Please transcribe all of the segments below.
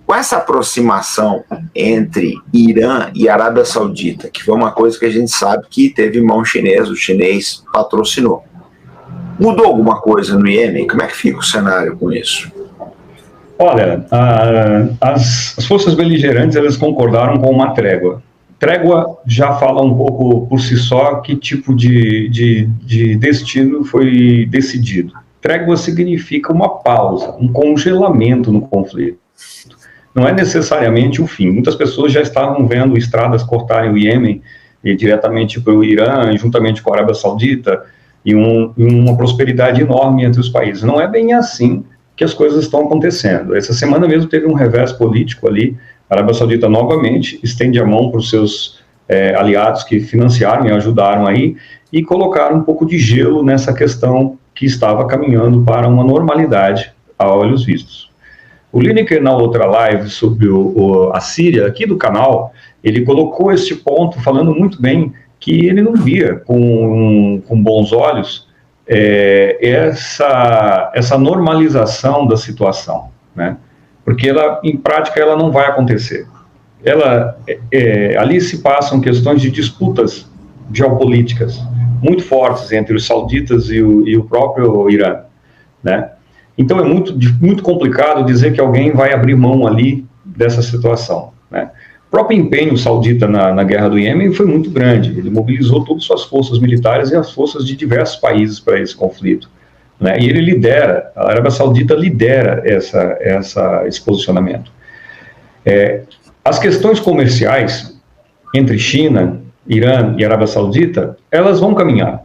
Com essa aproximação entre Irã e Arábia Saudita, que foi uma coisa que a gente sabe que teve mão chinesa, o chinês patrocinou. Mudou alguma coisa no Iêmen? Como é que fica o cenário com isso? Olha, as forças beligerantes elas concordaram com uma trégua. Trégua já fala um pouco por si só que tipo de destino foi decidido. Trégua significa uma pausa, um congelamento no conflito. Não é necessariamente o fim. Muitas pessoas já estavam vendo estradas cortarem o Iêmen diretamente para o Irã, juntamente com a Arábia Saudita, e uma prosperidade enorme entre os países. Não é bem assim que as coisas estão acontecendo. Essa semana mesmo teve um revés político ali. A Arábia Saudita novamente estende a mão para os seus aliados que financiaram e ajudaram aí e colocaram um pouco de gelo nessa questão que estava caminhando para uma normalidade a olhos vistos. O Lineker, na outra live sobre a Síria, aqui do canal, ele colocou este ponto falando muito bem que ele não via com bons olhos essa normalização da situação, né? Porque em prática ela não vai acontecer. Ali se passam questões de disputas geopolíticas muito fortes entre os sauditas e o próprio Irã, né? Então é muito complicado dizer que alguém vai abrir mão ali dessa situação, né? O próprio empenho saudita na guerra do Iêmen foi muito grande. Ele mobilizou todas as suas forças militares e as forças de diversos países para esse conflito, né? E ele lidera, a Arábia Saudita lidera esse posicionamento. As questões comerciais entre China, Irã e Arábia Saudita, elas vão caminhar.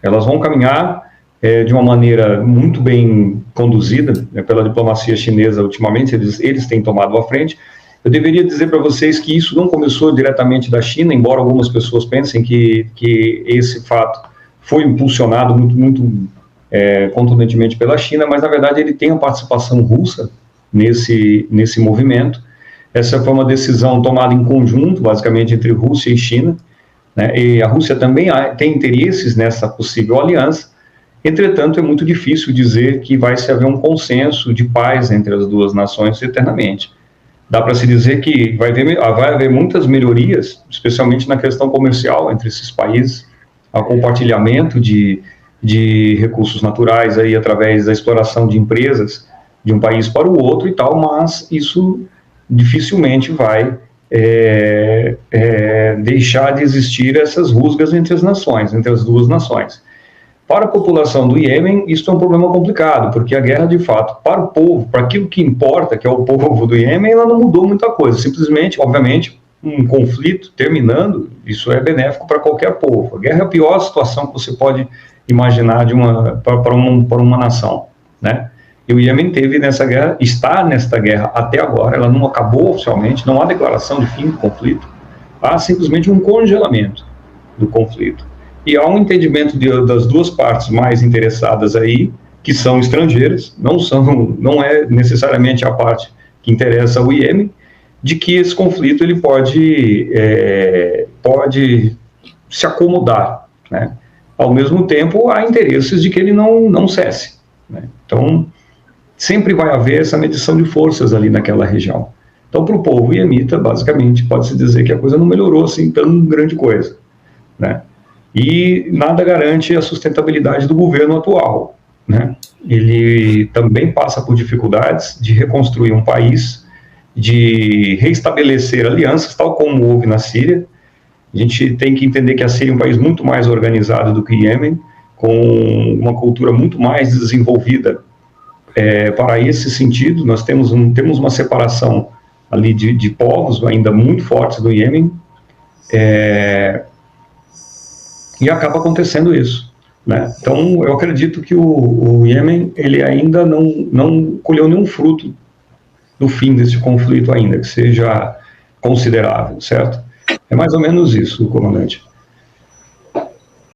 Elas vão caminhar de uma maneira muito bem conduzida, né, pela diplomacia chinesa ultimamente, eles têm tomado a frente. Eu deveria dizer para vocês que isso não começou diretamente da China, embora algumas pessoas pensem que esse fato foi impulsionado muito contundentemente pela China, mas na verdade ele tem a participação russa nesse movimento. Essa foi uma decisão tomada em conjunto, basicamente entre Rússia e China, né, e a Rússia também tem interesses nessa possível aliança. Entretanto, é muito difícil dizer que vai se haver um consenso de paz entre as duas nações eternamente. Dá para se dizer que vai haver muitas melhorias, especialmente na questão comercial entre esses países, ao compartilhamento de recursos naturais aí através da exploração de empresas de um país para o outro e tal, mas isso dificilmente vai deixar de existir essas rusgas entre as nações, entre as duas nações. Para a população do Iêmen, isso é um problema complicado, porque a guerra, de fato, para o povo, para aquilo que importa, que é o povo do Iêmen, ela não mudou muita coisa. Simplesmente, obviamente, um conflito terminando, isso é benéfico para qualquer povo. A guerra é a pior situação que você pode imaginar para uma nação, né? E o Iêmen teve nessa guerra, está nesta guerra até agora, ela não acabou oficialmente, não há declaração de fim do conflito, há simplesmente um congelamento do conflito. E há um entendimento das duas partes mais interessadas aí, que são estrangeiras, não é necessariamente a parte que interessa ao Iêmen, de que esse conflito ele pode se acomodar, né? Ao mesmo tempo, há interesses de que ele não cesse, né? Então, sempre vai haver essa medição de forças ali naquela região. Então, para o povo iemita, basicamente, pode-se dizer que a coisa não melhorou assim tão grande coisa, né? E nada garante a sustentabilidade do governo atual, né? Ele também passa por dificuldades de reconstruir um país, de reestabelecer alianças, tal como houve na Síria. A gente tem que entender que a Síria é um país muito mais organizado do que o Iêmen, com uma cultura muito mais desenvolvida para esse sentido. Nós temos uma separação ali de povos ainda muito fortes do Iêmen, e acaba acontecendo isso, né? Então, eu acredito que o Iêmen, ele ainda não colheu nenhum fruto do fim desse conflito ainda, que seja considerável, certo? É mais ou menos isso, comandante.